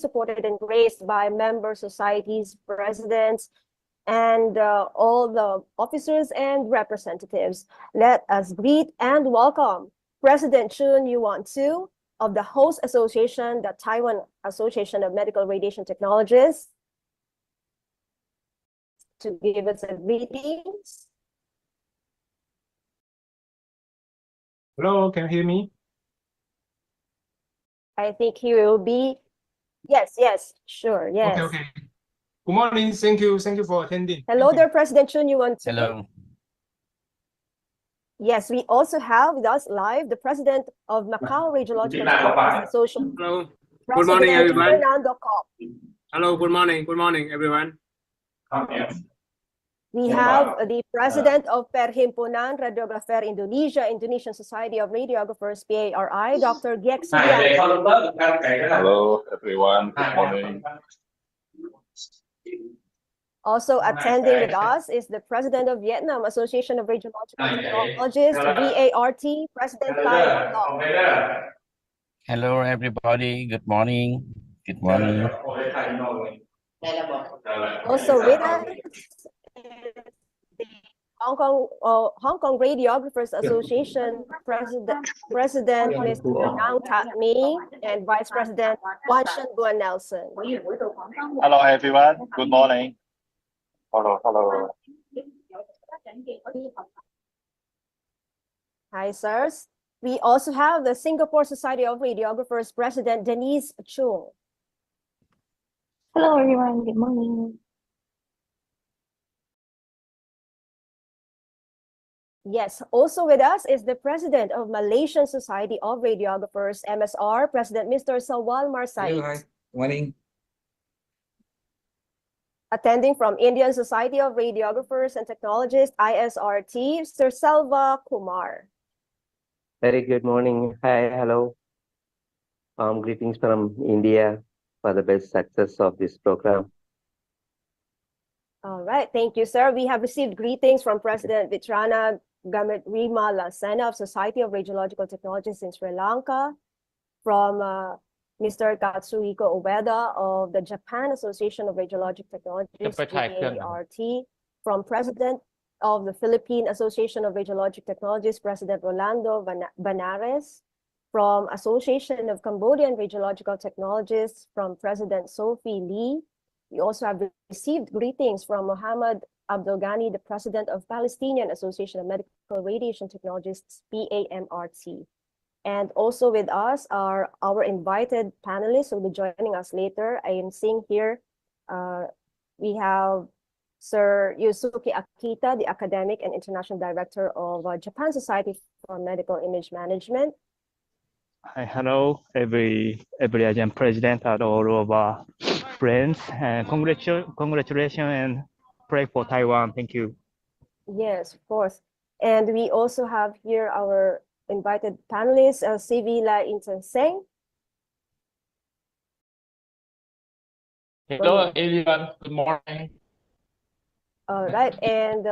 supported and graced by member societies, presidents, and all the officers and representatives. Let us greet and welcome President Chun Yuan-Tu of the host association, the Taiwan Association of Medical Radiation Technologists, to give us a greetings. Hello, can you hear me? I think he will be, yes, sure, yes. Okay. Good morning, thank you for attending. Hello there, President Chun Yuan-Tu. Hello. Yes, we also have with us live the president of Macau Radiological Technologies Association. Hello. Good President morning, everyone. Fernando Kopp. Hello. Good morning, everyone. We have the president of Perhimpunan Radiographer Indonesia, Indonesian Society of Radiographers, PARI, Dr. Giek Sudian. Hello, everyone. Good morning. Also attending with us is the president of Vietnam Association of Radiological Technologists, VART, President Kai Van Long. Hello, everybody. Good morning. Good morning. Also with us is the Hong Kong Radiographers Association President Mr. Nang Tat Mi and Vice President Wan Shen Guan Nelson. Hello, everyone. Good morning. Hello. Hi, sirs. We also have the Singapore Society of Radiographers President Denise Chung. Hello, everyone. Good morning. Yes, also with us is the president of Malaysian Society of Radiographers, MSR, President Mr. Sawal Marsait. Hello, hi. Morning. Attending from Indian Society of Radiographers and Technologists, ISRT, Sir Selva Kumar. Very good morning. Hi, hello. Greetings from India for the best success of this program. All right, thank you, sir. We have received greetings from President Vitrana Gametrima Lasena of Society of Radiological Technologists in Sri Lanka, from Mr. Katsuhiko Ueda of the Japan Association of Radiologic Technologists, JART, from President of the Philippine Association of Radiologic Technologists, President Rolando Banares, from Association of Cambodian Radiological Technologists, from President Sophie Lee. We also have received greetings from Mohammed Abdul Ghani, the President of Palestinian Association of Medical Radiation Technologists, PAMRT. And also with us are our invited panelists who will be joining us later. I am seeing here, we have Sir Yusuke Akita, the Academic and International Director of Japan Society for Medical Image Management. Hi, hello, every Asian president and all of our friends, and congratulations and pray for Taiwan. Thank you. Yes, of course. And we also have here our invited panelists, Sivila Intenseng. Hello, everyone. Good morning. All right, and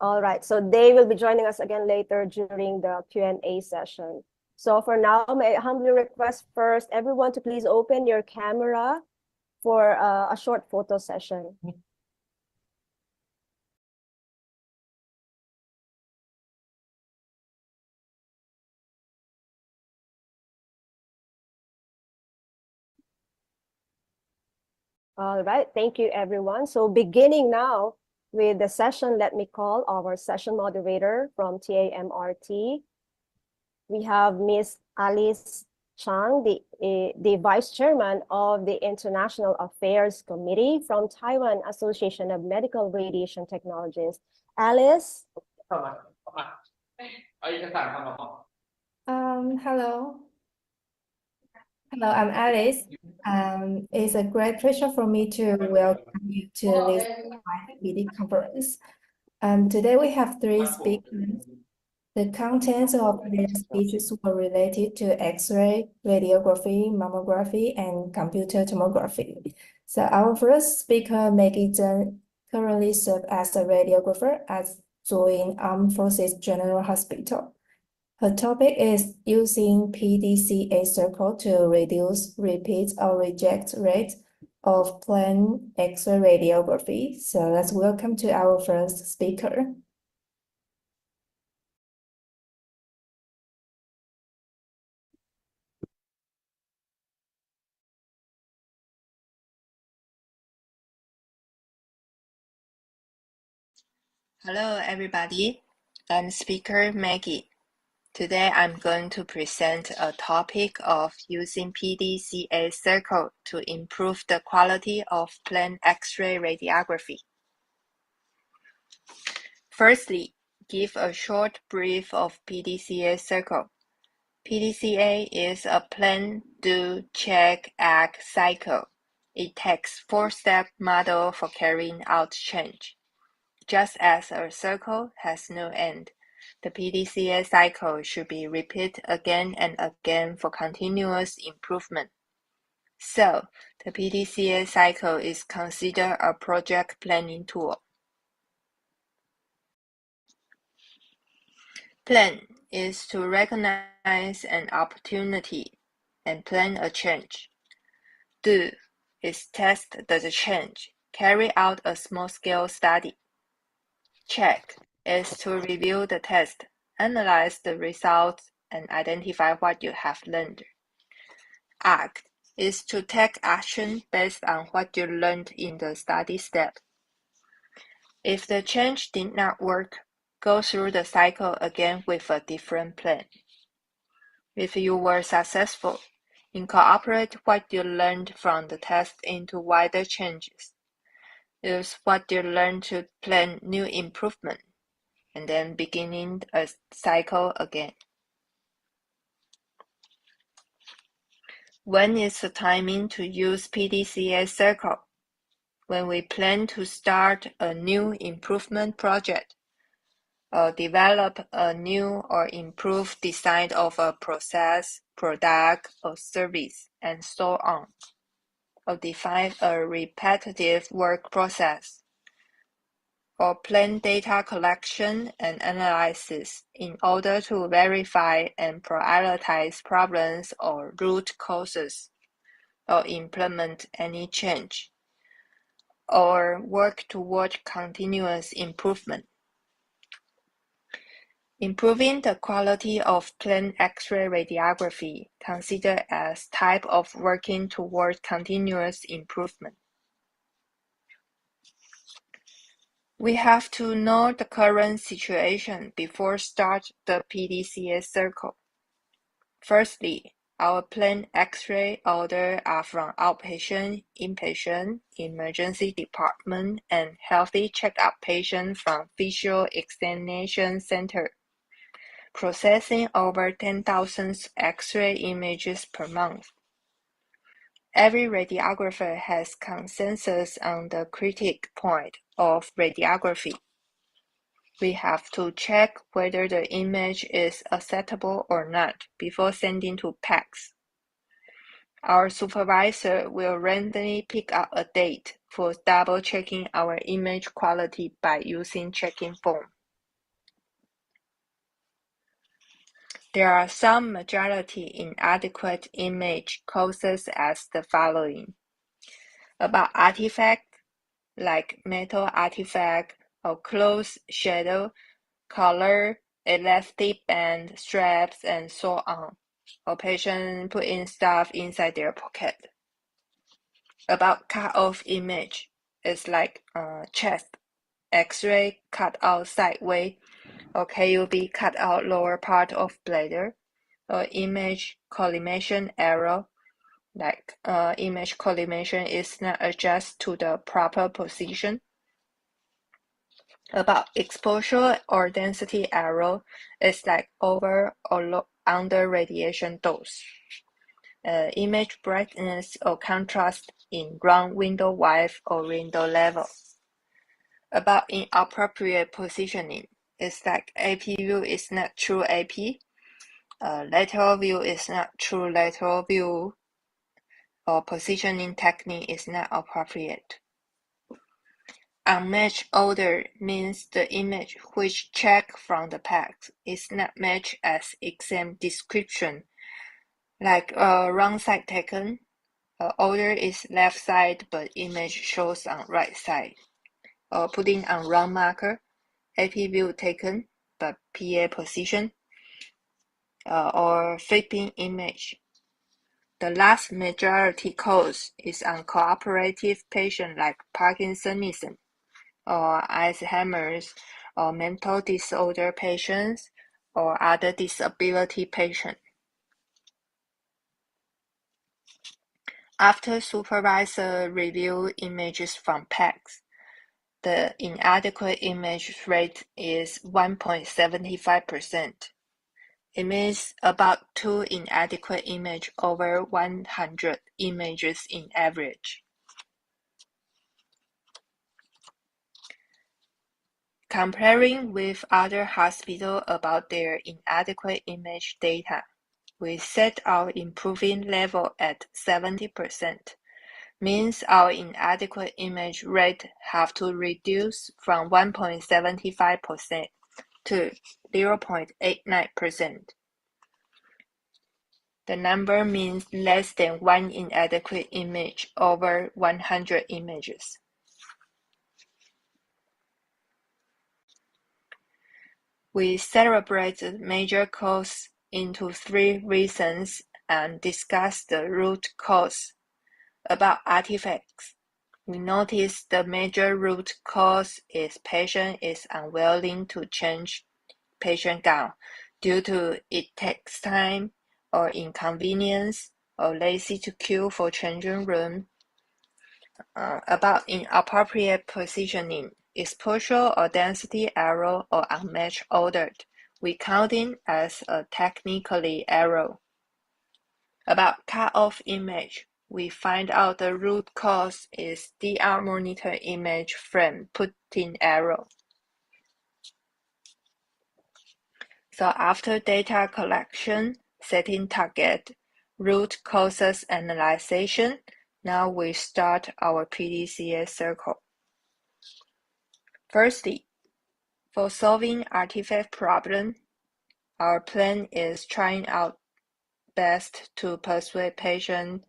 all right, so they will be joining us again later during the Q&A session. So for now, may I humbly request first everyone to please open your camera for a short photo session. All right, thank you, everyone. So beginning now with the session, let me call our session moderator from TAMRT. We have Ms. Alice Chang, the Vice Chairman of the International Affairs Committee from Taiwan Association of Medical Radiation Technologists. Alice? Hello. Hello, I'm Alice. It's a great pleasure for me to welcome you to this CPD conference. Today we have three speakers. The contents of their speeches were related to X-ray, radiography, mammography, and computer tomography. So our first speaker, Maggie Zheng, currently serves as a radiographer at Zuoying Armed Forces General Hospital. Her topic is using PDCA circle to reduce repeat or reject rate of plain X-ray radiography. So let's welcome to our first speaker. Hello, everybody. I'm speaker Maggie. Today, I'm going to present a topic of using PDCA circle to improve the quality of plain X-ray radiography. Firstly, give a short brief of PDCA circle. PDCA is a plan, do, check, act cycle. It takes 4-step model for carrying out change. Just as a circle has no end, the PDCA cycle should be repeated again and again for continuous improvement. So, the PDCA cycle is considered a project planning tool. Plan is to recognize an opportunity and plan a change. Do is test the change, carry out a small-scale study. Check is to review the test, analyze the results, and identify what you have learned. Act is to take action based on what you learned in the study step. If the change did not work, go through the cycle again with a different plan. If you were successful, incorporate what you learned from the test into wider changes. Use what you learned to plan new improvement, and then beginning a cycle again. When is the timing to use PDCA circle? When we plan to start a new improvement project, or develop a new or improved design of a process, product, or service, and so on, or define a repetitive work process, or plan data collection and analysis in order to verify and prioritize problems or root causes, or implement any change, or work toward continuous improvement. Improving the quality of plain X-ray radiography considered as type of working toward continuous improvement. We have to know the current situation before start the PDCA circle. Firstly, our plain X-ray orders are from outpatient, inpatient, emergency department, and healthy checkup patients from visual examination center, processing over 10,000 X-ray images per month. Every radiographer has consensus on the critical point of radiography. We have to check whether the image is acceptable or not before sending to PACS. Our supervisor will randomly pick up a date for double-checking our image quality by using checking form. There are some majority inadequate image causes as the following. About artifact, like metal artifact or close shadow, color, elastic band, straps, and so on, or patient putting stuff inside their pocket. About cut-off image, it's like chest, X-ray cut out sideways, or KUB cut out lower part of bladder, or image collimation error, like image collimation is not adjusted to the proper position. About exposure or density error, it's like over or under radiation dose. Image brightness or contrast in wrong window width or window level. About inappropriate positioning, it's like AP view is not true AP, lateral view is not true lateral view, or positioning technique is not appropriate. Unmatched order means the image which checked from the PACS is not matched as exam description, like wrong side taken, order is left side but image shows on right side, or putting on wrong marker, AP view taken but PA position, or flipping image. The last majority cause is on cooperative patient like Parkinsonism, or Alzheimer's, or mental disorder patients, or other disability patients. After supervisor review images from PACS, the inadequate image rate is 1.75%. It means about 2 inadequate images over 100 images in average. Comparing with other hospitals about their inadequate image data, we set our improving level at 70%, means our inadequate image rate have to reduce from 1.75% to 0.89%. The number means less than 1 inadequate image over 100 images. We celebrate the major cause into 3 reasons and discuss the root cause. About artifacts, we notice the major root cause is patient is unwilling to change patient gown due to it takes time or inconvenience or lazy to queue for changing room. About inappropriate positioning, exposure or density error or unmatched ordered, we counting as a technically error. About cut-off image, we find out the root cause is DR monitor image frame put in error. So after data collection, setting target, root causes analyzation, now we start our PDCA circle. Firstly, for solving artifact problem, our plan is trying out best to persuade patient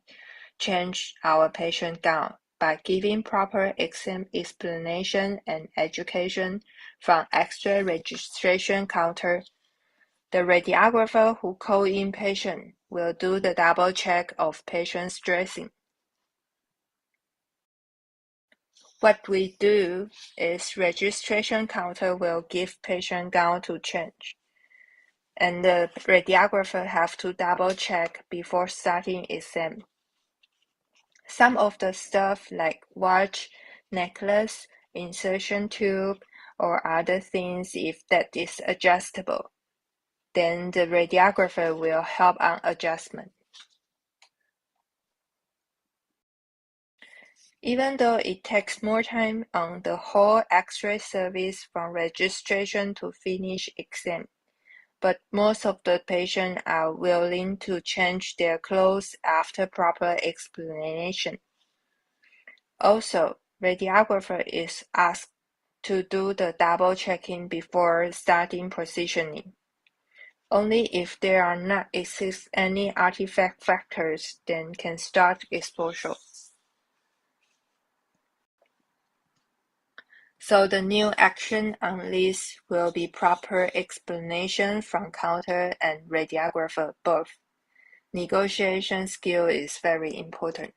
change our patient gown by giving proper exam explanation and education from X-ray registration counter. The radiographer who call in patient will do the double check of patient's dressing. What we do is registration counter will give patient gown to change, and the radiographer have to double check before starting exam. Some of the stuff like watch, necklace, insertion tube, or other things, if that is adjustable, then the radiographer will help on adjustment. Even though it takes more time on the whole X-ray service from registration to finish exam, but most of the patients are willing to change their clothes after proper explanation. Also, radiographer is asked to do the double checking before starting positioning. Only if there are not exist any artifact factors, then can start exposure. So the new action on this will be proper explanation from counter and radiographer both. Negotiation skill is very important.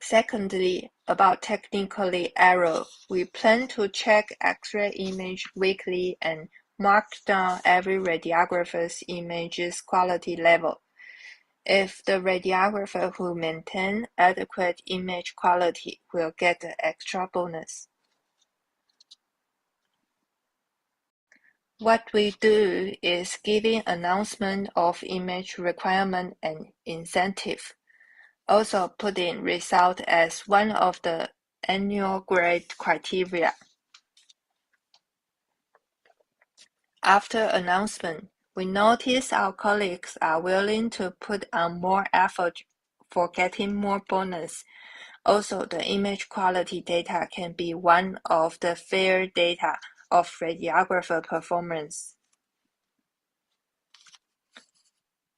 Secondly, about technically error, we plan to check X-ray image weekly and mark down every radiographer's image's quality level. If the radiographer who maintain adequate image quality will get an extra bonus. What we do is giving announcement of image requirement and incentive. Also putting result as one of the annual grade criteria. After announcement, we notice our colleagues are willing to put on more effort for getting more bonus. Also, the image quality data can be one of the fair data of radiographer performance.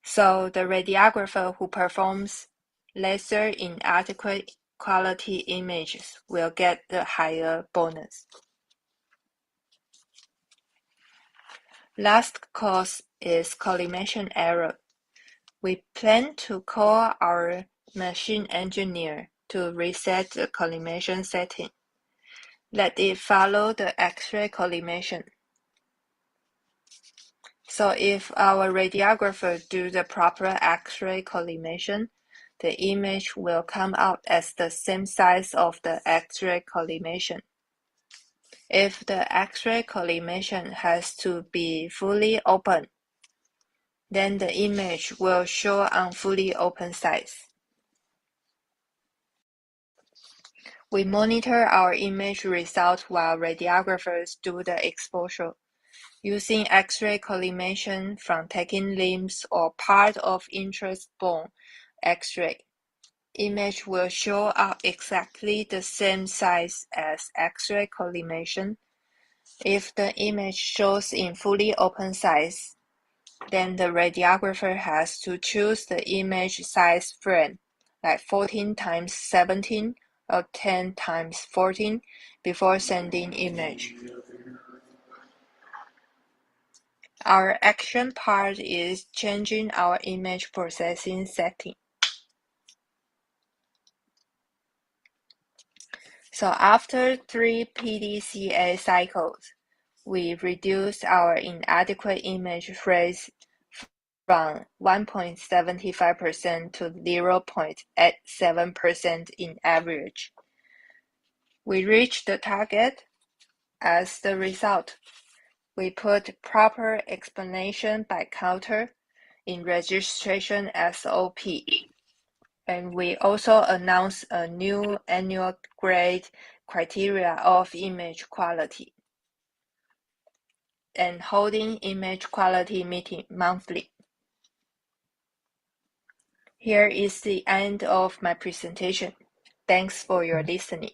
So the radiographer who performs lesser inadequate quality images will get the higher bonus. Last cause is collimation error. We plan to call our machine engineer to reset the collimation setting. Let it follow the X-ray collimation. So if our radiographer do the proper X-ray collimation, the image will come out as the same size of the X-ray collimation. If the X-ray collimation has to be fully open, then the image will show on fully open size. We monitor our image result while radiographers do the exposure. Using X-ray collimation from taking limbs or part of interest bone X-ray, image will show up exactly the same size as X-ray collimation. If the image shows in fully open size, then the radiographer has to choose the image size frame, like 14 times 17 or 10 times 14, before sending image. Our action part is changing our image processing setting. So after 3 PDCA cycles, we reduce our inadequate image phrase from 1.75% to 0.87% in average. We reach the target. As the result, we put proper explanation by counter in registration SOP. And we also announce a new annual grade criteria of image quality and holding image quality meeting monthly. Here is the end of my presentation. Thanks for your listening.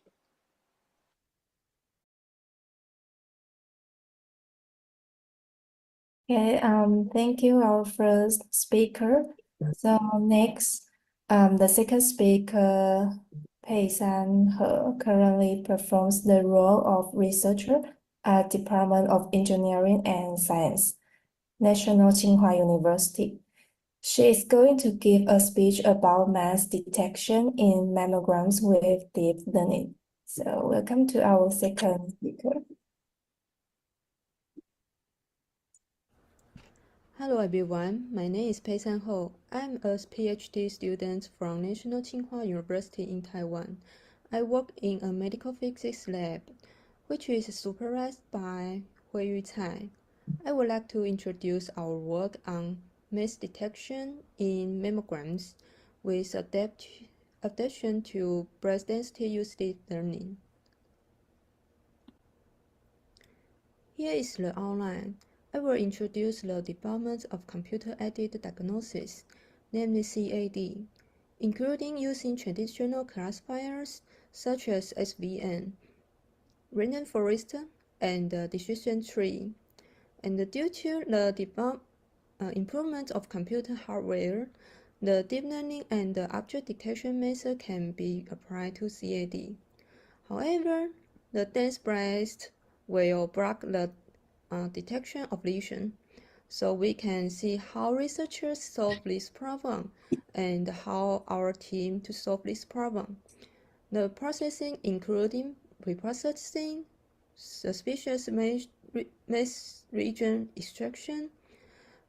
Okay, thank you, our first speaker. So next, the second speaker, Pei San He, currently performs the role of researcher at Department of Engineering and Science, National Tsinghua University. She is going to give a speech about mass detection in mammograms with deep learning. So welcome to our second speaker. Hello everyone, my name is Pei San He. I'm a PhD student from National Tsinghua University in Taiwan. I work in a medical physics lab, which is supervised by Hui Cai. I would like to introduce our work on mass detection in mammograms with adaptation to breast density used deep learning. Here is the outline. I will introduce the development of computer-aided diagnosis, namely CAD, including using traditional classifiers such as SVN, random forest, and decision tree. And due to the improvement of computer hardware, the deep learning and the object detection method can be applied to CAD. However, the dense breast will block the detection of lesion. So we can see how researchers solve this problem and how our team to solve this problem. The processing including preprocessing, suspicious mass region extraction,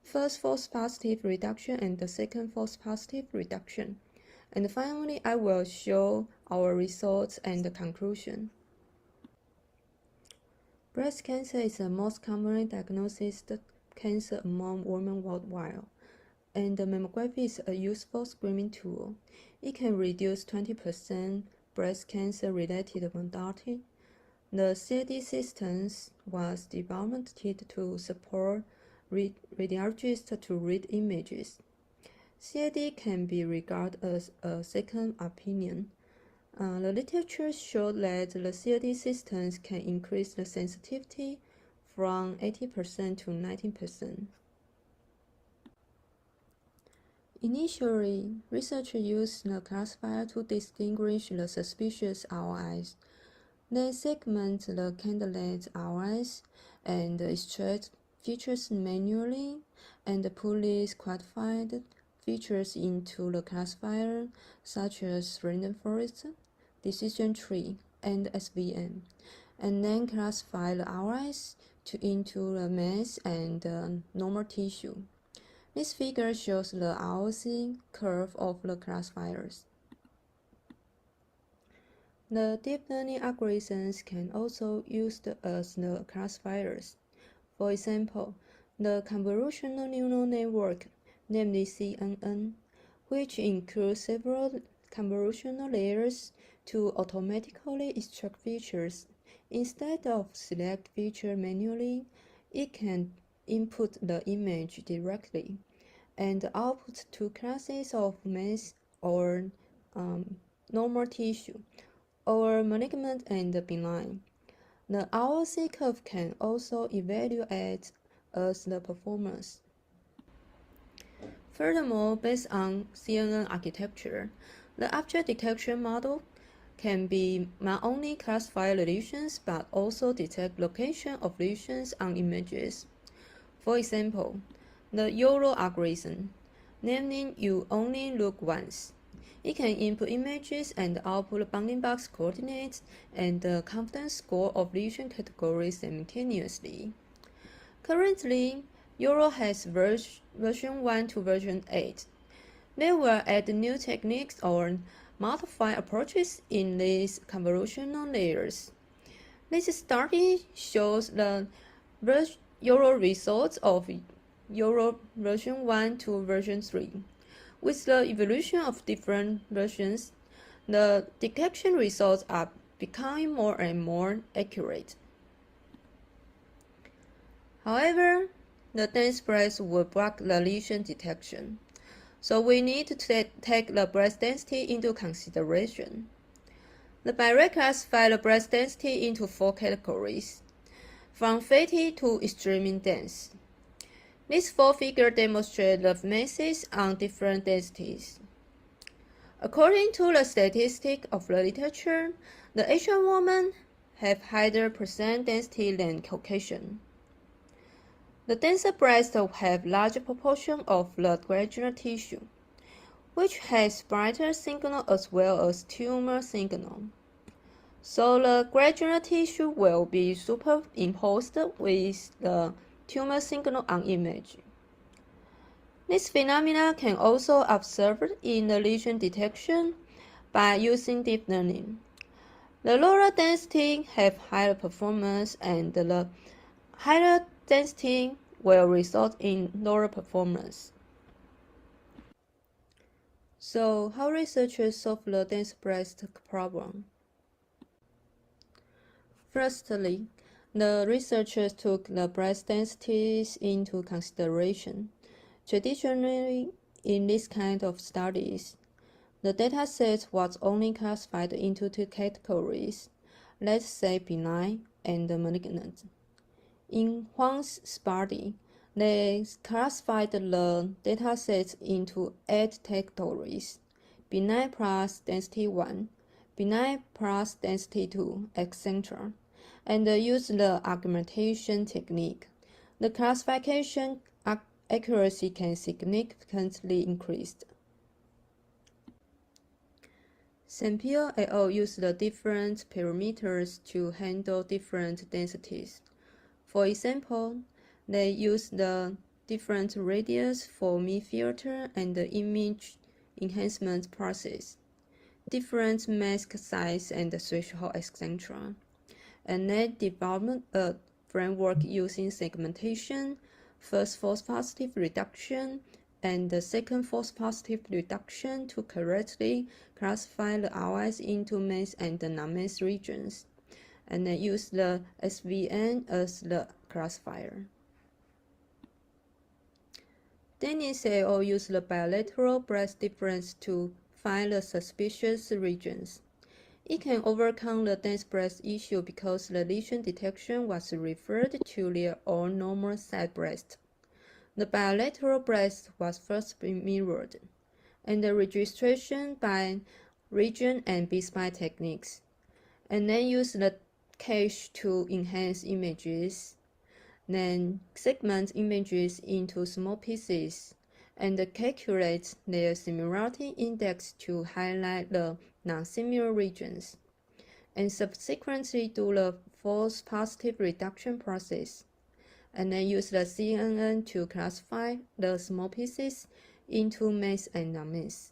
first false positive reduction and the second false positive reduction. And finally, I will show our results and the conclusion. Breast cancer is the most commonly diagnosed cancer among women worldwide, and the mammography is a useful screening tool. It can reduce 20% breast cancer-related mortality. The CAD system was developed to support radiologists to read images. CAD can be regarded as a second opinion. The literature showed that the CAD systems can increase the sensitivity from 80% to 90%. Initially, researchers used the classifier to distinguish the suspicious ROIs. They segment the candidate ROIs and extract features manually and put these quantified features into the classifier, such as random forest, decision tree, and SVM, and then classify the ROIs into the mass and normal tissue. This figure shows the ROC curve of the classifiers. The deep learning algorithms can also be used as the classifiers. For example, the convolutional neural network, namely CNN, which includes several convolutional layers to automatically extract features. Instead of select feature manually, it can input the image directly and output two classes of mass or normal tissue, or malignant and benign. The ROC curve can also evaluate as the performance. Furthermore, based on CNN architecture, the object detection model can be not only classify lesions but also detect location of lesions on images. For example, the YOLO algorithm, namely you only look once. It can input images and output bounding box coordinates and the confidence score of lesion categories simultaneously. Currently, YOLO has version 1 to version 8. They will add new techniques or modify approaches in these convolutional layers. This study shows the YOLO results of YOLO version 1 to version 3. With the evolution of different versions, the detection results are becoming more and more accurate. However, the dense breadth will block the lesion detection, so we need to take the breadth density into consideration. The Bayret classified the breadth density into 4 categories, from fatty to extremely dense. These 4 figures demonstrate the masses on different densities. According to the statistics of the literature, the Asian women have higher percent density than Caucasian. The denser breasts have larger proportion of the granular tissue, which has brighter signal as well as tumor signal. So the granular tissue will be superimposed with the tumor signal on image. This phenomena can also be observed in the lesion detection by using deep learning. The lower density have higher performance and the higher density will result in lower performance. So how researchers solve the dense breast problem? Firstly, the researchers took the breast densities into consideration. Traditionally, in this kind of studies, the dataset was only classified into 2 categories, let's say benign and malignant. In Huang's study, they classified the datasets into 8 categories: benign plus density 1, benign plus density 2, etc., and used the augmentation technique. The classification accuracy can significantly increase. Sampio et al. Used the different parameters to handle different densities. For example, they used the different radius for mid-filter and the image enhancement process, different mask size and threshold, etc. And they developed a framework using segmentation, first false positive reduction, and the second false positive reduction to correctly classify the ROIs into mass and non-mass regions, and they use the SVN as the classifier. Dennis et al. Used the bilateral breadth difference to find the suspicious regions. It can overcome the dense breast issue because the lesion detection was referred to their own normal side breast. The bilateral breast was first mirrored, and the registration by region and B-spine techniques, and then use the cache to enhance images, then segment images into small pieces, and calculate their similarity index to highlight the non-similar regions, and subsequently do the false positive reduction process, and then use the CNN to classify the small pieces into miss and non-miss.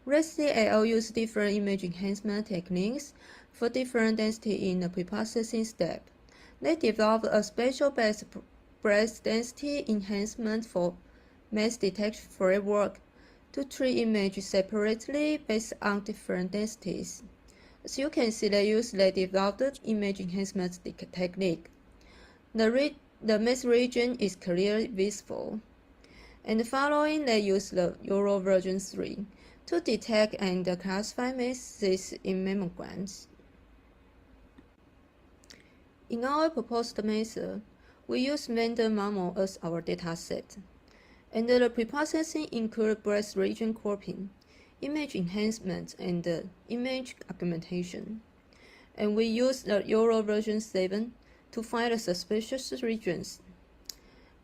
ResT AO use different image enhancement techniques for different density in the preprocessing step. They developed a special breast density enhancement for mass detection framework to treat images separately based on different densities. As you can see, they use the developed image enhancement technique. The mass region is clearly visible. And following, they use the Euro version 3 to detect and classify masses in mammograms. In our proposed method, we use vendor mammo as our dataset, and the preprocessing includes breast region cropping, image enhancement, and image augmentation. And we use the Euro version 7 to find the suspicious regions.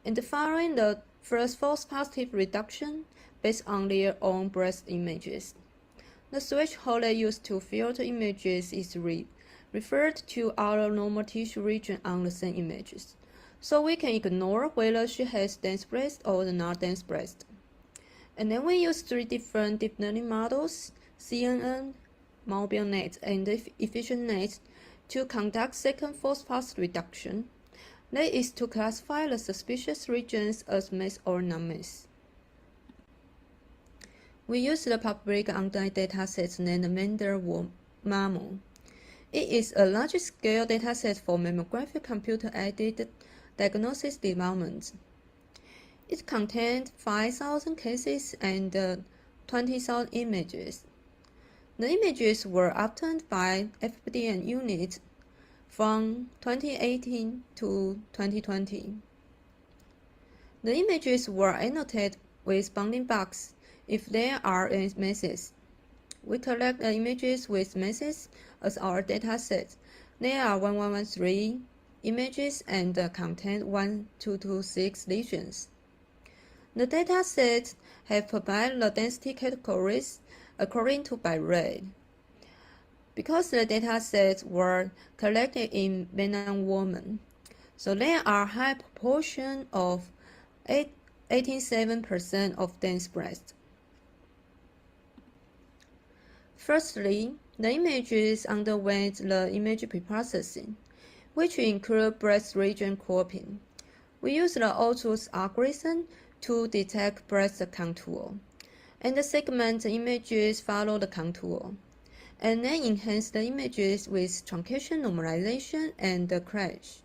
And following the first false positive reduction based on their own breast images. The threshold they use to filter images is referred to our normal tissue region on the same images, so we can ignore whether she has dense breast or not dense breast. And then we use 3 different deep learning models, CNN, mobile net, and efficient net, to conduct second false positive reduction. That is to classify the suspicious regions as miss or non-miss. We use the public online dataset named vendor mammo. It is a large-scale dataset for mammographic computer-aided diagnosis development. It contained 5,000 cases and 20,000 images. The images were obtained by FPDN unit from 2018 to 2020. The images were annotated with bounding box if there are misses. We collect the images with misses as our dataset. There are 1113 images and contain 1226 lesions. The dataset have provided the density categories according to by rate. Because the datasets were collected in Vietnam women, so there are high proportion of 87% of dense breast. Firstly, the images underwent the image preprocessing, which include breast region cropping. We use the Autos algorithm to detect breast contour, and the segment images follow the contour, and then enhance the images with truncation normalization and crash.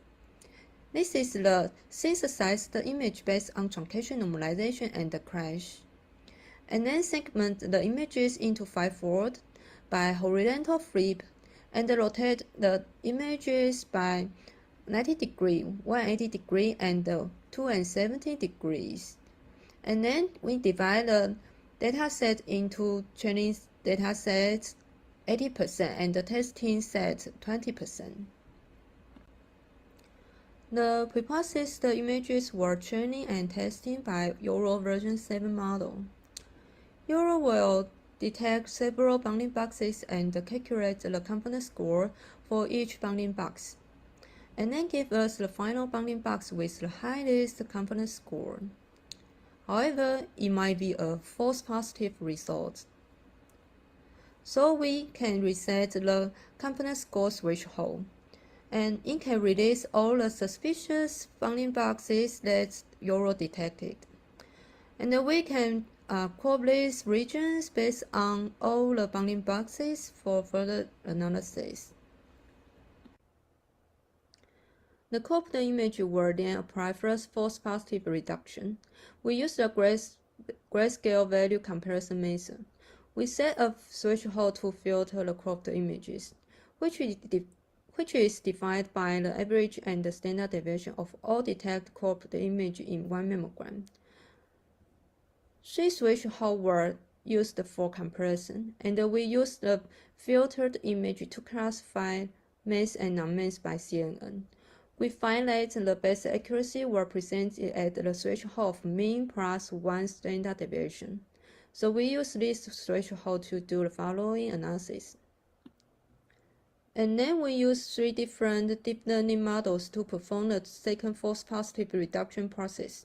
This is the synthesized image based on truncation normalization and crash, and then segment the images into 5-fold by horizontal flip, and rotate the images by 90 degrees, 180 degrees, and 270 degrees. And then we divide the dataset into training dataset 80% and the testing set 20%. The preprocessed images were training and testing by Euro version 7 model. Euro will detect several bounding boxes and calculate the confidence score for each bounding box, and then give us the final bounding box with the highest confidence score. However, it might be a false positive result, so we can reset the confidence score threshold, and it can release all the suspicious bounding boxes that Euro detected, and we can crop these regions based on all the bounding boxes for further analysis. The cropped image will then apply first false positive reduction. We use the grayscale value comparison method. We set a threshold to filter the cropped images, which is defined by the average and the standard deviation of all detected cropped image in 1 mammogram. 3 thresholds were used for comparison, and we used the filtered image to classify mass and non-mass by CNN. We find that the best accuracy were presented at the threshold of mean plus 1 standard deviation. So we use this threshold to do the following analysis. And then we use 3 different deep learning models to perform the second false positive reduction process.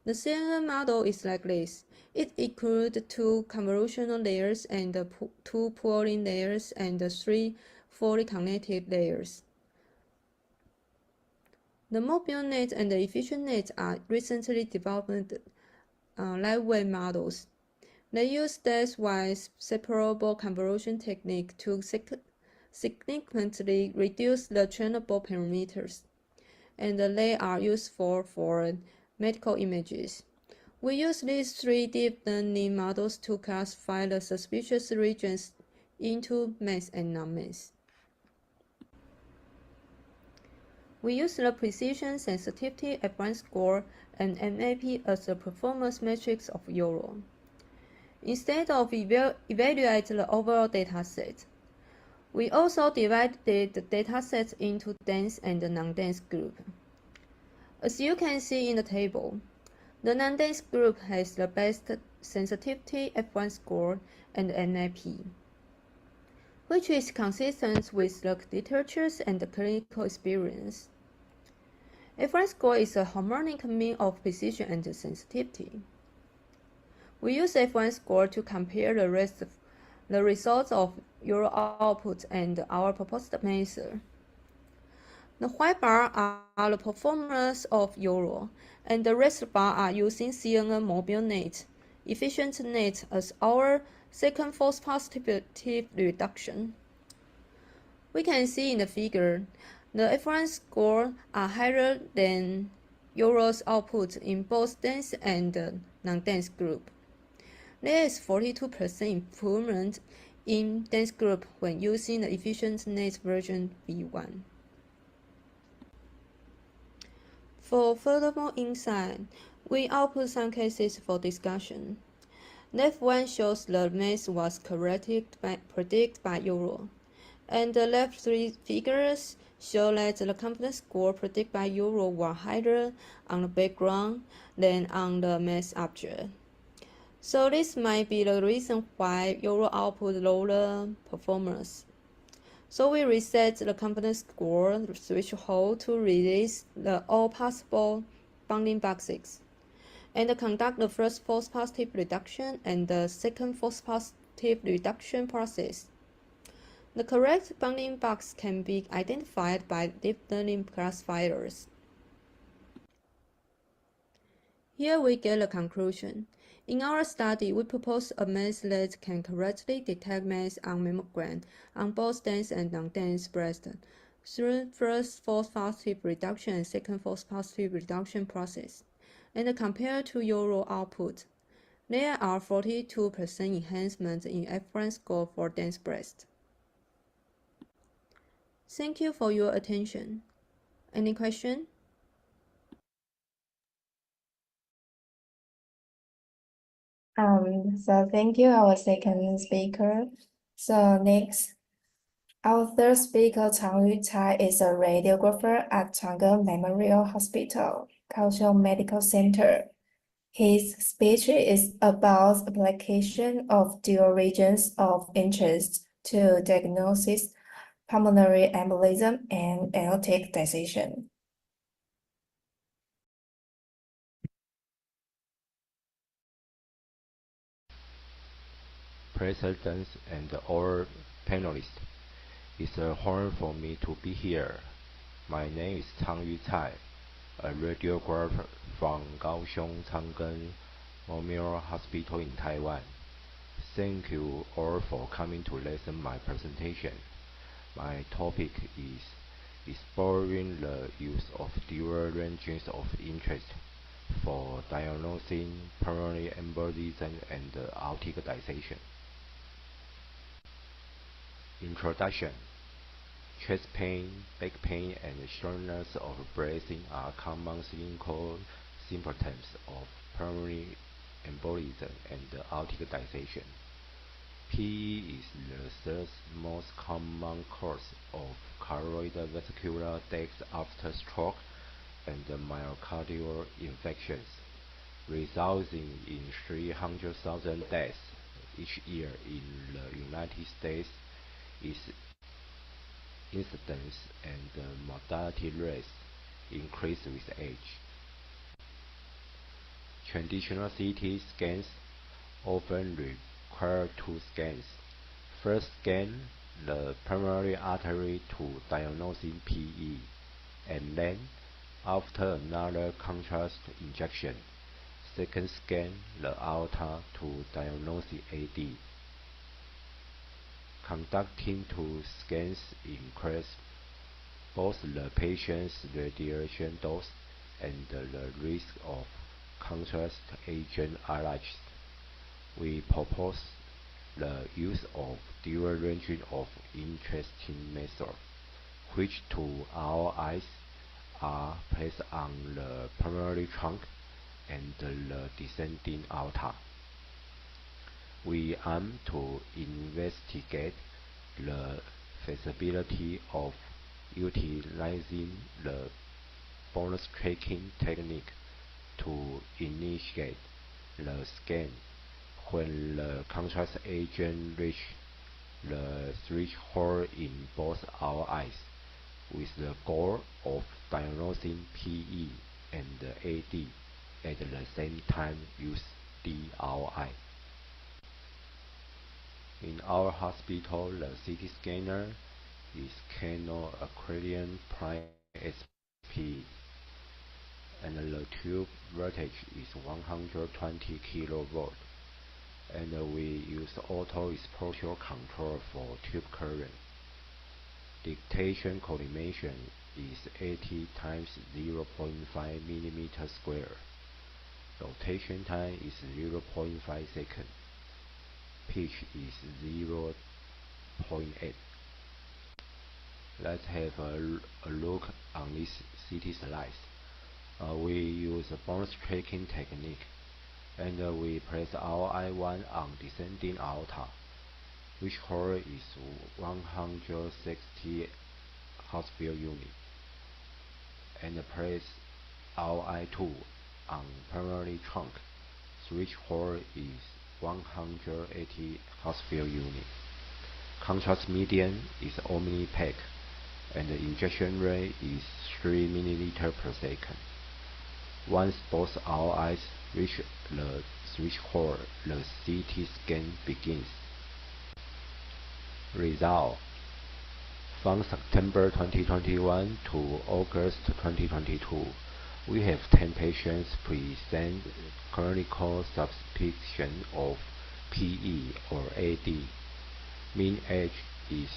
The CNN model is like this. It includes 2 convolutional layers and 2 pooling layers and 3 fully connected layers. The mobile net and the efficient net are recently developed lightweight models. They use stage-wise separable convolution technique to significantly reduce the trainable parameters, and they are useful for medical images. We use these 3 deep learning models to classify the suspicious regions into mass and non-mass. We use the precision, sensitivity, advanced score, and MAP as the performance metrics of Euro. Instead of evaluating the overall dataset, we also divided the dataset into dense and non-dense group. As you can see in the table, the non-dense group has the best sensitivity, advanced score, and MAP, which is consistent with the literatures and the clinical experience. Advanced score is a harmonic mean of precision and sensitivity. We use advanced score to compare the results of Euro output and our proposed method. The white bar are the performance of Euro, and the red bar are using CNN mobile net, efficient net as our second false positive reduction. We can see in the figure, the advanced score are higher than Euro's output in both dense and non-dense group. There is 42% improvement in dense group when using the efficient net version V1. For furthermore insight, we output some cases for discussion. Left one shows the mass was predicted by Euro, and the left 3 figures show that the confidence score predicted by Euro were higher on the background than on the mass object. So this might be the reason why Euro output lower performance. So we reset the confidence score threshold to release all possible bounding boxes, and conduct the first false positive reduction and the second false positive reduction process. The correct bounding box can be identified by deep learning classifiers. Here we get a conclusion. In our study, we propose a method that can correctly detect mass on mammogram on both dense and non-dense breast through first false positive reduction and second false positive reduction process, and compared to Euro output, there are 42% enhancement in F1 score for dense breast. Thank you for your attention. Any question? So thank you, our second speaker. So next, our third speaker, Changyu Cai, is a radiographer at Chang'e Memorial Hospital, Kaohsiung Medical Center. His speech is about application of dual regions of interest to diagnosis pulmonary embolism and aortic dissection. Presidents and all panelists, it's a honor for me to be here. My name is Changyu Cai, a radiographer from Kaohsiung Chang'e Memorial Hospital in Taiwan. Thank you all for coming to listen my presentation. My topic is exploring the use of dual regions of interest for diagnosing pulmonary embolism and aortic dissection. Introduction. Chest pain, back pain, and shortness of breathing are common clinical symptoms of pulmonary embolism and aortic dissection. PE is the third most common cause of cardiovascular death after stroke and myocardial infarctions, resulting in 300,000 deaths each year in the United States. Its incidence and mortality rates increase with age. Traditional CT scans often require two scans. First, scan the pulmonary artery to diagnose PE, and then, after another contrast injection, second scan the aorta to diagnose AD. Conducting two scans increase both the patient's radiation dose and the risk of contrast agent allergies. We propose the use of dual range of interesting method, which to our eyes are placed on the pulmonary trunk and the descending aorta. We aim to investigate the feasibility of utilizing the bonus tracking technique to initiate the scan when the contrast agent reach the threshold in both our eyes, with the goal of diagnosing PE and AD at the same time use DRI. In our hospital, the CT scanner is Canon Aquarium Prime SP, and the tube voltage is 120 kV, and we use auto exposure control for tube current. Dictation collimation is 80 times 0.5 mm square. Rotation time is 0.5 seconds. Pitch is 0.8. Let's have a look on this CT slides. We use a bonus tracking technique, and we place our I1 on descending aorta, which hole is 160 hospital unit, and place our I2 on pulmonary trunk, which hole is 180 hospital unit. Contrast median is omni-pack, and the injection rate is 3 ml per second. Once both our eyes reach the threshold, the CT scan begins. Result. From September 2021 to August 2022, we have 10 patients present clinical suspicion of PE or AD. Mean age is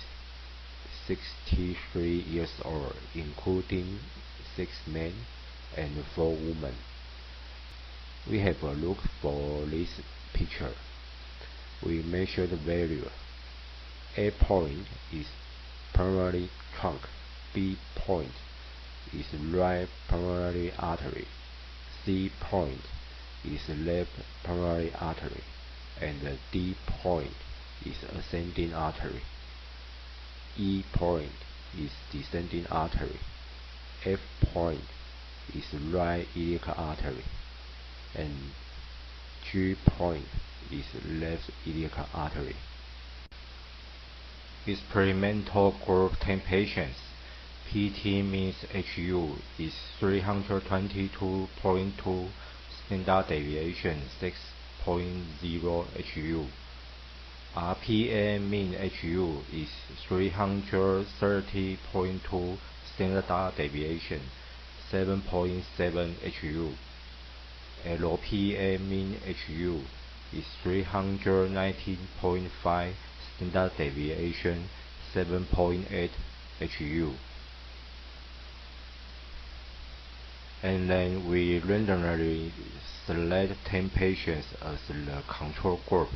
63 years old, including 6 men and 4 women. We have a look for this picture. We measure the value. A point is pulmonary trunk, B point is right pulmonary artery, C point is left pulmonary artery, and D point is ascending artery. E point is descending artery. F point is right iliac artery, and G point is left iliac artery. Experimental group 10 patients. PT means HU is 322.2, standard deviation 6.0 HU. RPA mean HU is 330.2, standard deviation 7.7 HU. LPA mean HU is 319.5, standard deviation 7.8 HU. And then we randomly select 10 patients as the control group.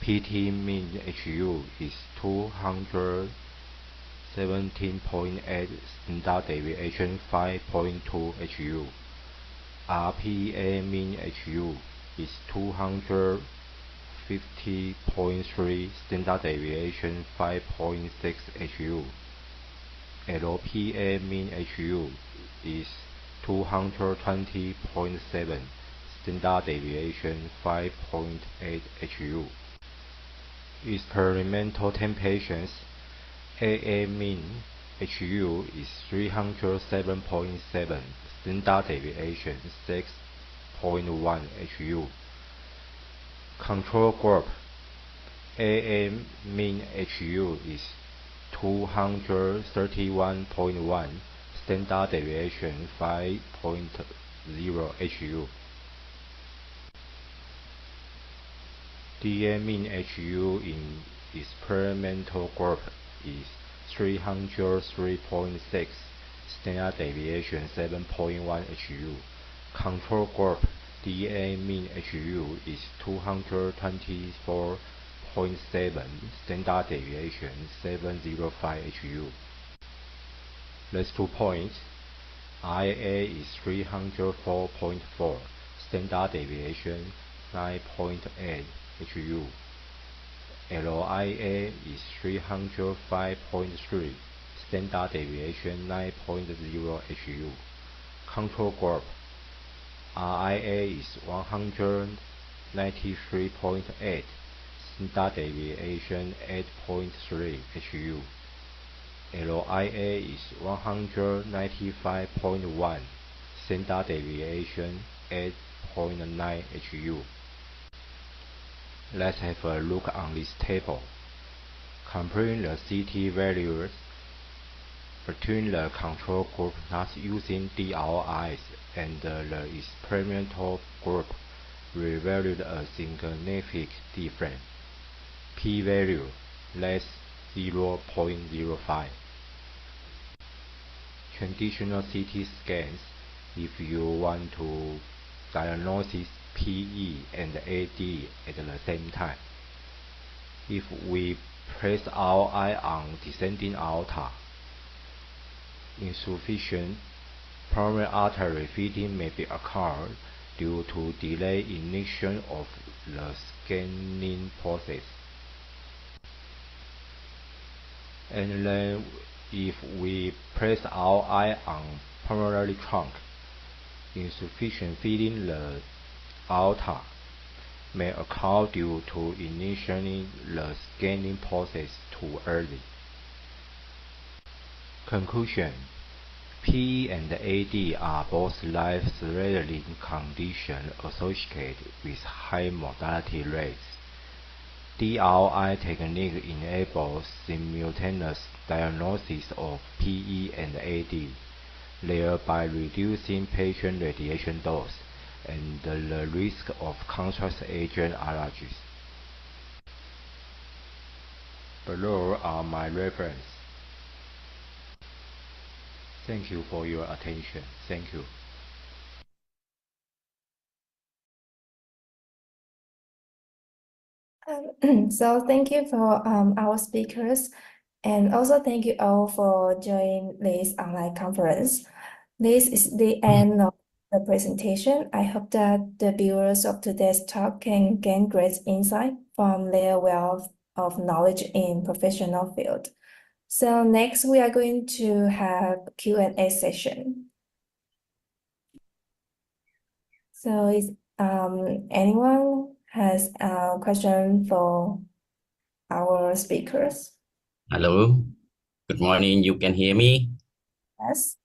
PT mean HU is 217.8, standard deviation 5.2 HU. RPA mean HU is 250.3, standard deviation 5.6 HU. LPA mean HU is 220.7, standard deviation 5.8 HU. Experimental 10 patients, AA mean HU is 307.7, standard deviation 6.1 HU. Control group, AA mean HU is 231.1, standard deviation 5.0 HU. DA mean HU in experimental group is 303.6, standard deviation 7.1 HU. Control group DA mean HU is 224.7, standard deviation 705 HU. Last 2 points. IA is 304.4, standard deviation 9.8 HU. LIA is 305.3, standard deviation 9.0 HU. Control group RIA is 193.8, standard deviation 8.3 HU. LIA is 195.1, standard deviation 8.9 HU. Let's have a look on this table. Comparing the CT values between the control group not using DRIs and the experimental group revealed a significant difference. P-value less 0.05. Traditional CT scans, if you want to diagnose PE and AD at the same time. If we place our eye on descending aorta, insufficient primary artery feeding may be occurred due to delayed initiation of the scanning process. And then if we place our eye on pulmonary trunk, insufficient feeding the aorta may occur due to initiating the scanning process too early. Conclusion: PE and AD are both life-threatening conditions associated with high mortality rates. DRI technique enables simultaneous diagnosis of PE and AD, thereby reducing patient radiation dose and the risk of contrast agent allergies. Below are my references. Thank you for your attention. Thank you. So thank you for our speakers, and also thank you all for joining this online conference. This is the end of the presentation. I hope that the viewers of today's talk can gain great insight from their wealth of knowledge in professional field. So next we are going to have Q&A session. So is anyone has a question for our speakers? Hello. Good morning. You can hear me? Yes.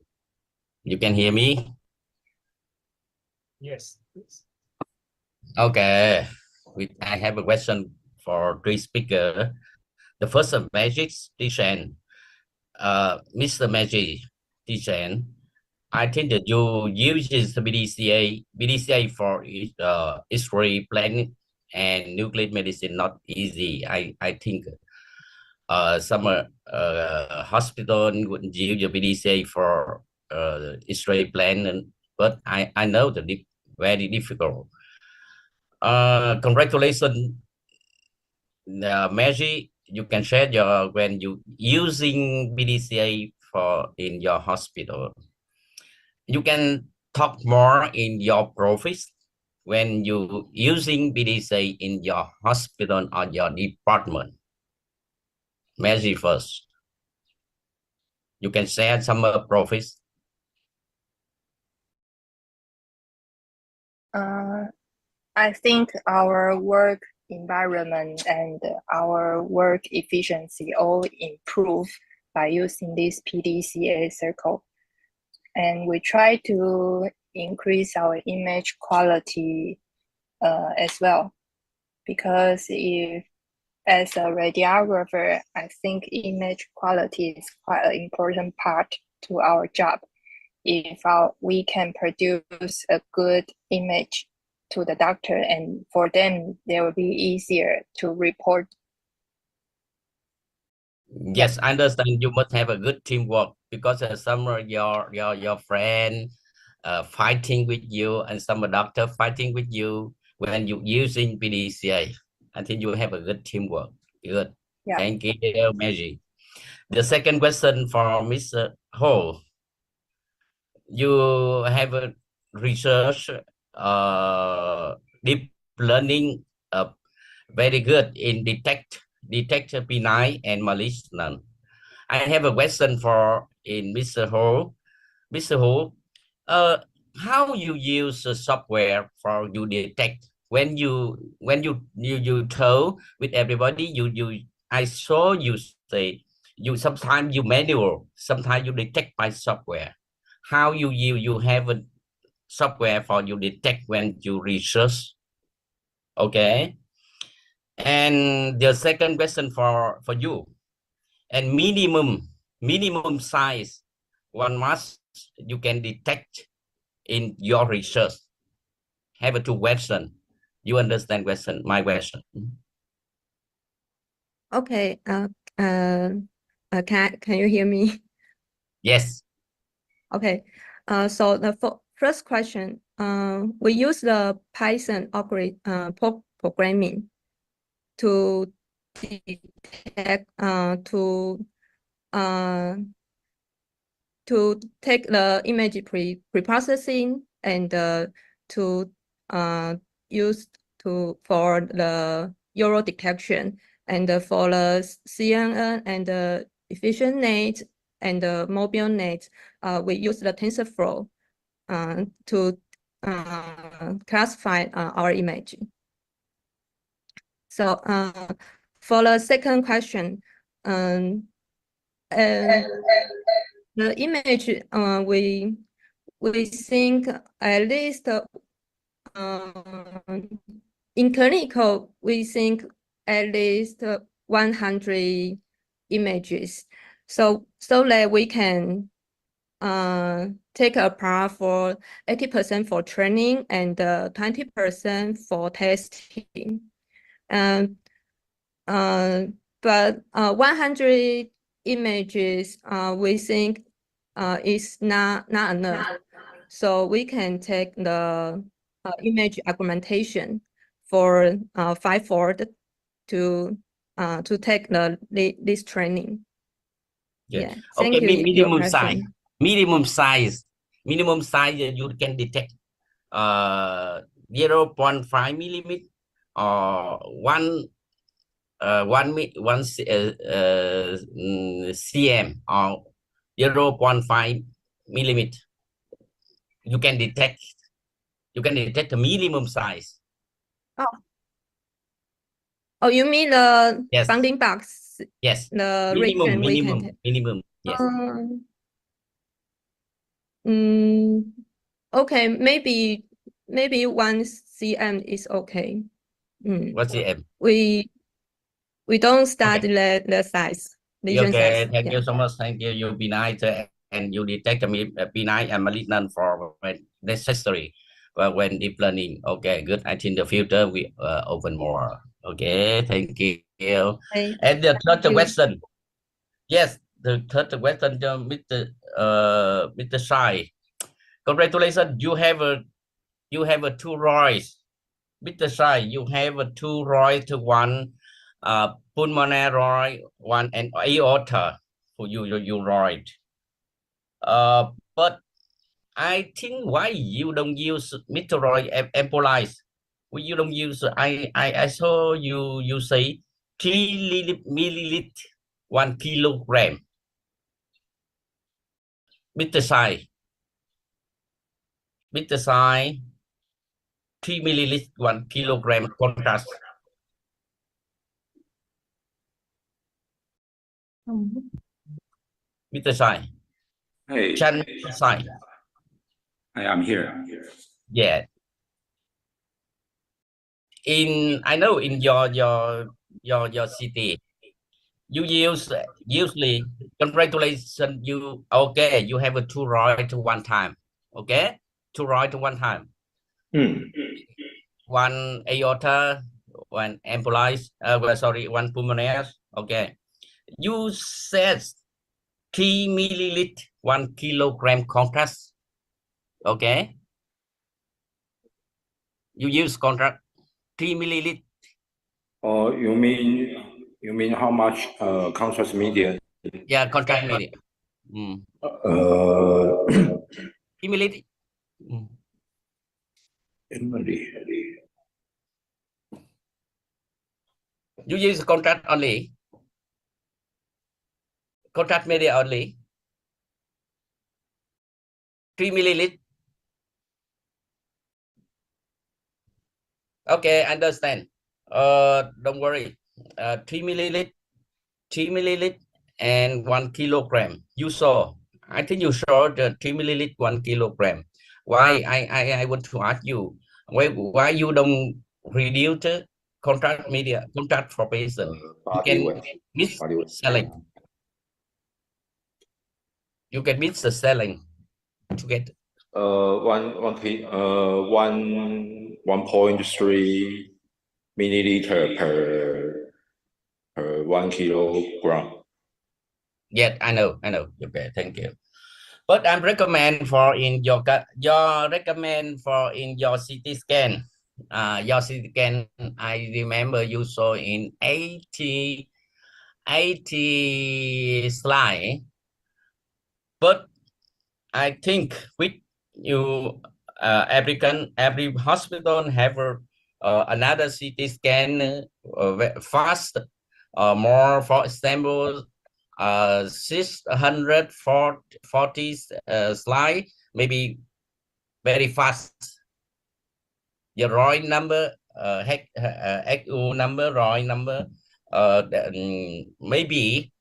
You can hear me? Yes, please. Okay. I have a question for three speakers. The first is Magic Tishan. Mr. Magic Tishan, I think that you use the BDCA for X-ray planning and nuclear medicine not easy. I think some hospital would use the BDCA for X-ray plan, but I know that it's very difficult. Congratulations Maggie, you can share your when you using BDCA for in your hospital. You can talk more in your profit when you using BDCA in your hospital or your department. Maggie first. You can share some profits. I think our work environment and our work efficiency all improve by using this PDCA circle. And we try to increase our image quality as well. Because if as a radiographer, I think image quality is quite an important part to our job. If we can produce a good image to the doctor, and for them, they will be easier to report. Yes, I understand. You must have a good teamwork because some of your friend fighting with you and some doctor fighting with you when you using PDCA. I think you have a good teamwork. Good. Yeah. Thank you, Maggie. The second question for Mr. Ho. You have a research deep learning very good in detect benign and malignant. I have a question for in Mr. Ho. Mr. Ho, how you use the software for you detect when you told with everybody I saw you say you sometimes you manual, sometimes you detect by software. How you have a software for you detect when you research? Okay. And the second question for you, and minimum size one must you can detect in your research. Have a two question. You understand question? My question. Okay. Can you hear me? Yes. Okay. So the first question, we use the Python programming to detect to take the image pre-processing and to use for the euro detection and for the CNN and the efficient net and the mobile net. We use the TensorFlow to classify our image. So for the second question, the image we think at least in clinical we think at least 100 images, so that we can take apart for 80% for training and 20% for testing. But 100 images we think is not enough. So we can take the image augmentation for 5-fold to take this training. Yeah. Thank Okay. you. Minimum size. Minimum size you can detect 0.5 millimeter or 1 cm or 0.5 millimeter. You can detect the minimum size. Oh, you mean the Yes. bounding box? Yes. The Minimum. Yes. Okay, maybe 1 cm is okay. 1 cm. We don't start the size. Lesion Okay, size. thank you so much. Thank you. You be nice and you detect benign and malignant for when necessary. But when deep learning, okay, good. I think the future we open more. Okay, thank you. Okay. And the third you. question, yes, the third question, Mr. Shai. Congratulations, you have a 2 Royce. Mr. Shai, you have a 2 Royce to 1 pulmonary one and aorta for you right. But I think why you don't use meteoroid embolize? Why you don't use? I saw you say 3 milliliter 1 kilogram. Mr. Sai, 3 milliliter 1 kilogram contrast. Mr. Sai. Hey, Chan Sai. I am here. Yeah. I know in your city, you usually congratulations you okay, you have a 2 right one time. Okay? 2 right one time. One aorta, one embolize, one pulmonary. Okay. You said 3 milliliter 1 kilogram contrast. Okay. You use contrast 3 milliliter. Oh, you mean how much contrast media? Yeah, contrast media. 3 milliliter. You use contrast only. Contrast media only. 3 milliliter. Okay, understand. Don't worry. 3 milliliter, 3 milliliter, and 1 kilogram. You saw. I think you saw the 3 milliliter, 1 kilogram. Why? I want to ask you. Why you don't reduce the contrast media, contrast for patient? You can miss selling. You can miss the selling to get 1.3 milliliter per 1 kilogram. Yeah, I know. Okay, thank you. But I recommend for in your recommend for in your CT scan. Your CT scan, I remember you saw in 80 slide. But I think with you, every hospital have another CT scan fast, more. For example, 640 slide, maybe very fast. Your ROI number, XU number, ROI number, maybe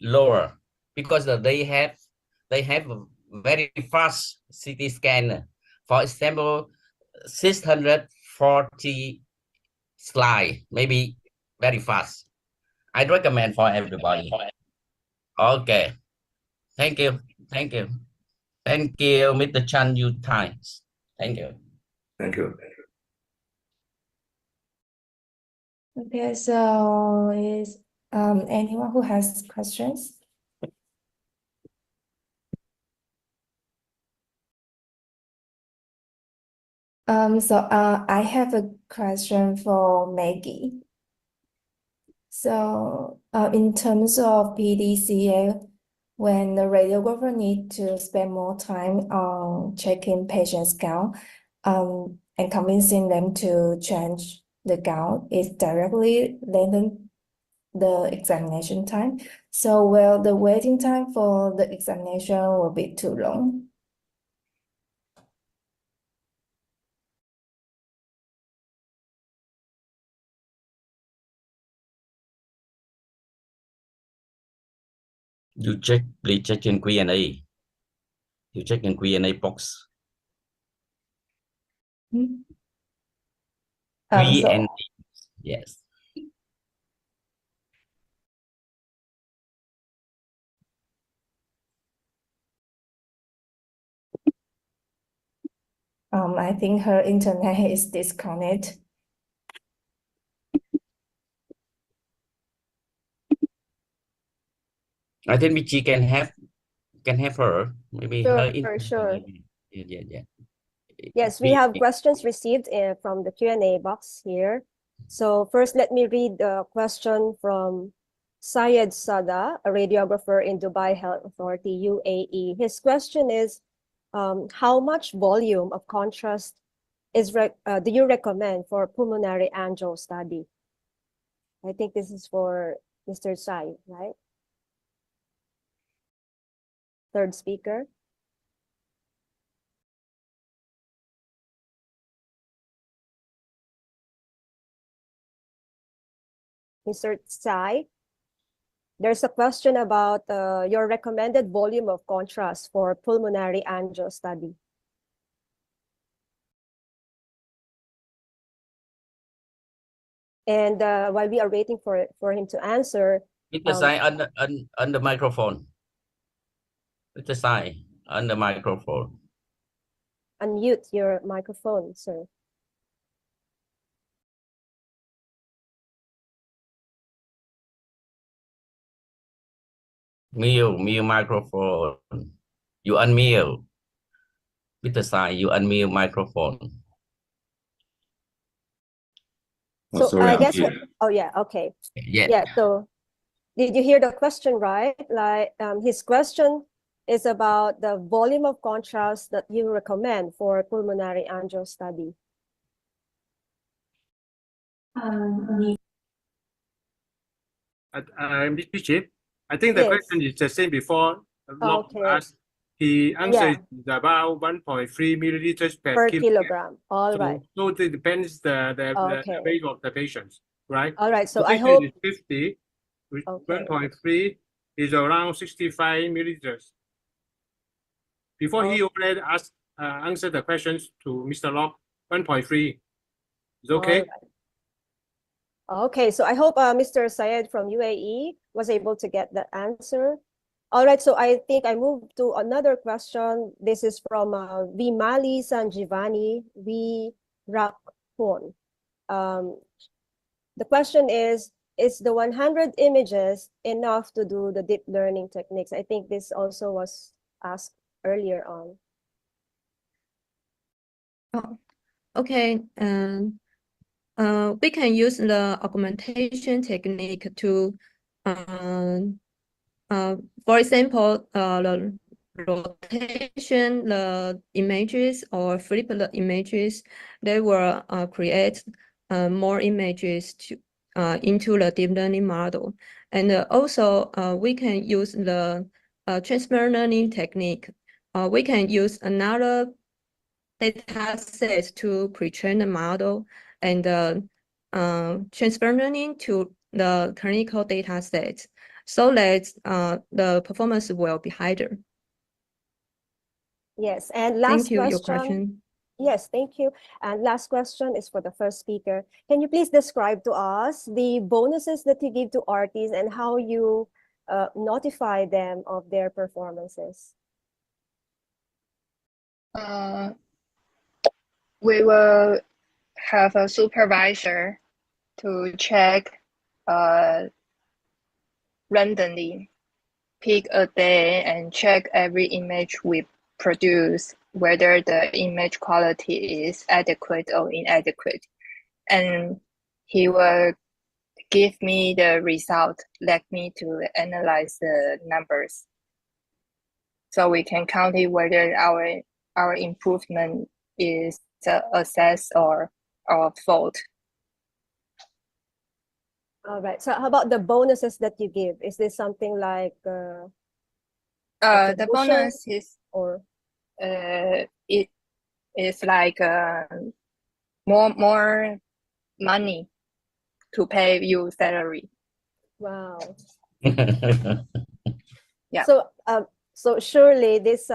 lower because they have very fast CT scan. For example, 640 slide, maybe very fast. I recommend for everybody. Okay. Thank you, Mr. Chan Yu Tai. Thank you. Okay, so is anyone who has questions? I have a question for Maggie. So, in terms of PDCA, when the radiographer need to spend more time on checking patient's gown, and convincing them to change the gown, it directly lengthen the examination time. So, will the waiting time for the examination will be too long? You please check in Q&A. You check in Q&A box. Q&A, yes. I think her internet is disconnected. I think she can have her. Maybe her Sure, sure. Yeah. Yes, we have questions received from the Q&A box here. So first, let me read the question from Syed Sada, a radiographer in Dubai Health Authority, UAE. His question is, how much volume of contrast do you recommend for pulmonary angio study? I think this is for Mr. Sai, right? Third speaker. Mr. Tsai, there's a question about your recommended volume of contrast for pulmonary angio study. And while we are waiting for him to answer, Mr. Sai, on the microphone. Mr. Sai, on the microphone. Unmute your microphone, sir. Mute microphone. You unmute. Mr. Sai, you unmute microphone. Oh, So sorry, I I'm guess, here. oh yeah, okay. Yeah. Yeah, so did you hear the question right? Like his question is about the volume of contrast that you recommend for pulmonary angio study. Mr. Chief, I think the Yes. question is the same before. Not Okay. asked. He answered Yeah. about 1.3 milliliters per Per kilogram. kilogram. All right. So it depends the Okay. weight of the patients, right? All right. So The I patient hope. is 50, with Okay. 1.3 is around 65 milliliters. Before he already answered the questions to Mr. Locke, 1.3 is okay. All right. Okay, so I hope Mr. Syed from UAE was able to get the answer. All right, so I think I move to another question. This is from Vimali Sanjivani V. Rakpon. The question is the 100 images enough to do the deep learning techniques? I think this also was asked earlier on. Oh, okay. We can use the augmentation technique to, for example, the rotation the images or flip the images. They will create more images to into the deep learning model. And also, we can use the transfer learning technique. We can use another data set to pre-train the model and transfer learning to the clinical data set so that the performance will be higher. Yes, and last Thank you, question. your question. Yes, thank you. And last question is for the first speaker. Can you please describe to us the bonuses that you give to artists and how you notify them of their performances? We will have a supervisor to check randomly, pick a day and check every image we produce, whether the image quality is adequate or inadequate. And he will give me the result, let me to analyze the numbers. So we can count it whether our improvement is a success or a fault. All right. So how about the bonuses that you give? Is this something like the promotion bonus is or it is like more money to pay you salary. wow. Yeah. So surely this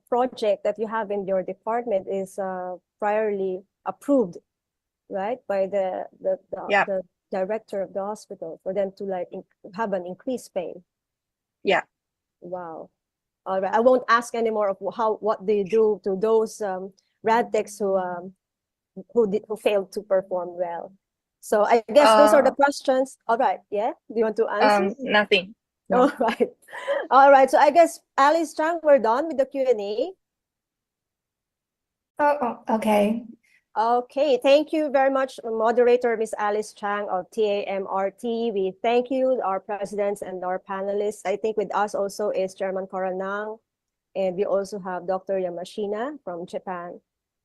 project that you have in your department is priorly approved, right, by the director of the hospital for them to like have an increased pay. Yeah. Wow. All right. I won't ask anymore of what do you do to those radtechs who failed to perform well. So I guess those are the questions. All right. Yeah. Do you want to answer? Nothing. No. All right. All right. So I guess Alice Chang, we're done with the Q&A. Oh, okay. Okay, thank you very much, moderator Ms. Alice Chang of TAMRT. We thank you, our presidents and our panelists. I think with us also is Chairman Koranang, and we also have Dr. Yamashina from Japan.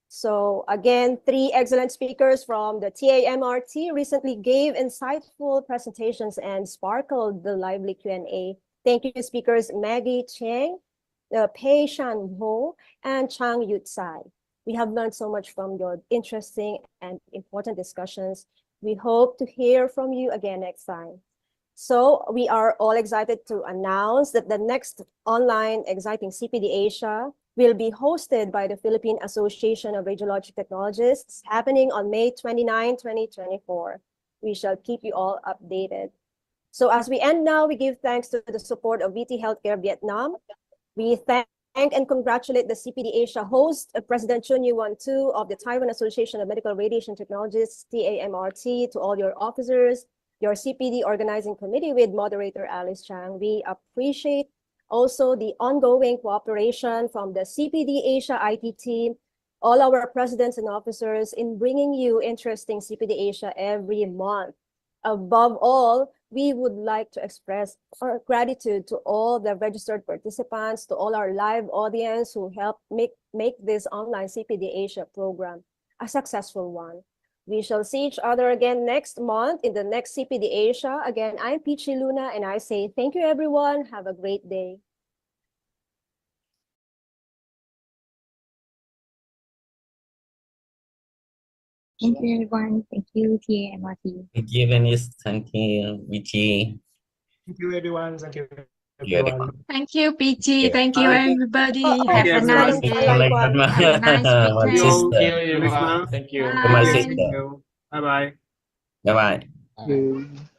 So again, 3 excellent speakers from the TAMRT recently gave insightful presentations and sparkled the lively Q&A. Thank you, speakers Maggie Chang, Pei Shan Ho, and Chang Yut Sai. We have learned so much from your interesting and important discussions. We hope to hear from you again next time. So we are all excited to announce that the next online exciting CPD Asia will be hosted by the Philippine Association of Radiologic Technologists happening on May 29, 2024. We shall keep you all updated. So as we end now, we give thanks to the support of VT Healthcare Vietnam. We thank and congratulate the CPD Asia host, President Chun Yu-Wan-Tu of the Taiwan Association of Medical Radiation Technologists, TAMRT, to all your officers, your CPD organizing committee with moderator Alice Chang. We appreciate also the ongoing cooperation from the CPD Asia IT team, all our presidents and officers in bringing you interesting CPD Asia every month. Above all, we would like to express our gratitude to all the registered participants, to all our live audience who helped make this online CPD Asia program a successful one. We shall see each other again next month in the next CPD Asia. Again, I'm Peachy Luna, and I say thank you, everyone. Have a great day. Thank you, everyone. Thank you, TAMRT. Thank you, Venice. Thank you, Vici. Thank you, everyone. Thank you, Yeah, everyone. Thank you, PG. Yeah. Thank you, everybody. Have a nice day. Like Have a nice my weekend. sister. Thank you, everyone. Thank you. My Bye. sister. Bye bye. Bye bye. Bye.